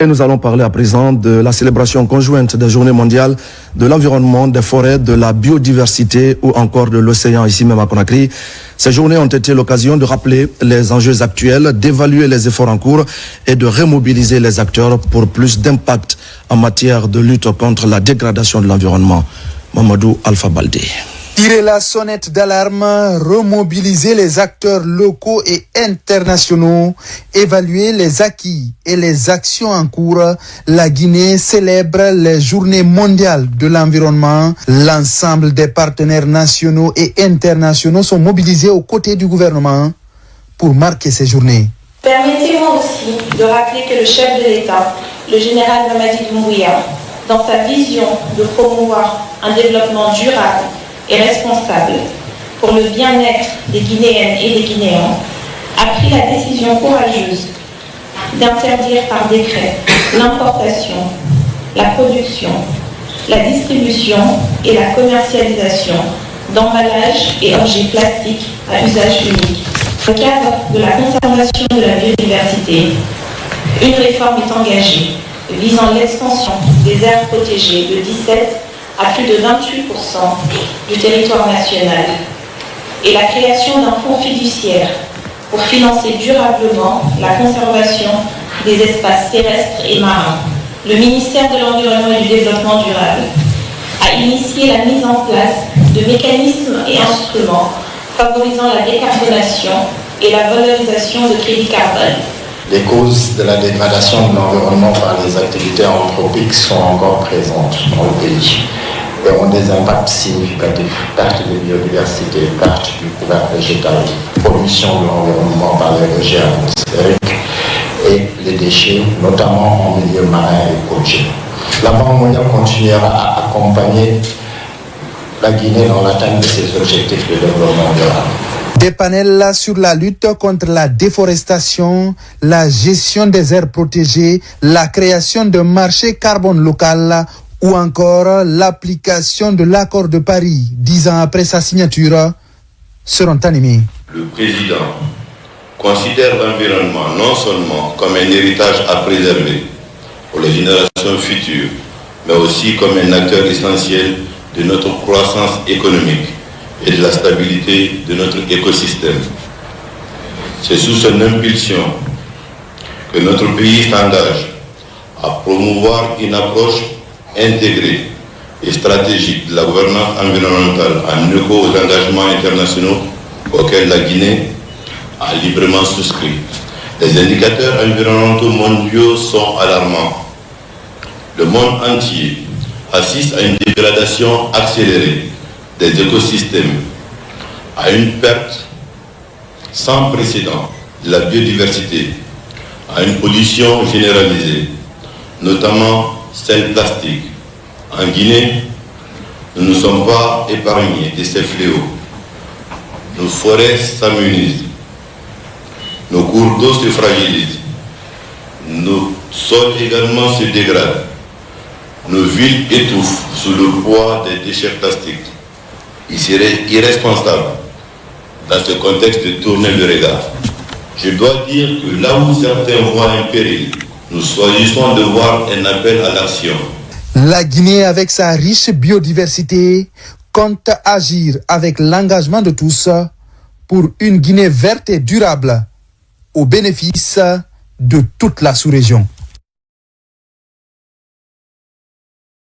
Et nous allons parler à présent de la célébration conjointe des Journées mondiales de l'environnement, des forêts, de la biodiversité ou encore de l'océan ici même à Conakry. Ces journées ont été l'occasion de rappeler les enjeux actuels, d'évaluer les efforts en cours et de remobiliser les acteurs pour plus d'impact en matière de lutte contre la dégradation de l'environnement. Mamadou Alpha Baldé. Tirer la sonnette d'alarme, remobiliser les acteurs locaux et internationaux, évaluer les acquis et les actions en cours. La Guinée célèbre les Journées mondiales de l'environnement. L'ensemble des partenaires nationaux et internationaux sont mobilisés aux côtés du gouvernement pour marquer ces journées. Permettez-moi aussi de rappeler que le chef de l'État, le général Mamadi Doumbouya, dans sa vision de promouvoir un développement durable et responsable pour le bien-être des Guinéennes et des Guinéens, a pris la décision courageuse d'interdire par décret l'importation, la production, la distribution et la commercialisation d'emballages et objets plastiques à usage unique. Dans le cadre de la conservation de la biodiversité, une réforme est engagée visant l'extension des aires protégées de 17 à plus de 28% du territoire national et la création d'un fonds fiduciaire pour financer durablement la conservation des espaces terrestres et marins. Le ministère de l'Environnement et du Développement durable a initié la mise en place de mécanismes et instruments favorisant la décarbonation et la valorisation de crédits carbone. Les causes de la dégradation de l'environnement par les activités anthropiques sont encore présentes dans le pays et ont des impacts significatifs. Perte de biodiversité, perte du couvert végétal, pollution de l'environnement par les rejets atmosphériques et les déchets, notamment en milieu marin et côtier. La Banque mondiale continuera à accompagner la Guinée dans l'atteinte de ses objectifs de développement durable. Des panels sur la lutte contre la déforestation, la gestion des aires protégées, la création de marchés carbone local ou encore l'application de l'accord de Paris 10 ans après sa signature seront animés. Le président considère l'environnement non seulement comme un héritage à préserver pour les générations futures, mais aussi comme un acteur essentiel de notre croissance économique et de la stabilité de notre écosystème. C'est sous son impulsion que notre pays s'engage à promouvoir une approche intégrée et stratégique de la gouvernance environnementale en écho aux engagements internationaux auxquels la Guinée a librement souscrit. Les indicateurs environnementaux mondiaux sont alarmants. Le monde entier assiste à une dégradation accélérée des écosystèmes, à une perte sans précédent de la biodiversité, à une pollution généralisée, notamment celle plastique. En Guinée, nous ne sommes pas épargnés de ces fléaux. Nos forêts s'amenuisent, nos cours d'eau se fragilisent, nos sols également se dégradent, nos villes étouffent sous le poids des déchets plastiques. Il serait irresponsable, dans ce contexte, de tourner le regard. Je dois dire que là où certains voient un péril, nous choisissons de voir un appel à l'action. La Guinée, avec sa riche biodiversité, compte agir avec l'engagement de tous pour une Guinée verte et durable au bénéfice de toute la sous-région.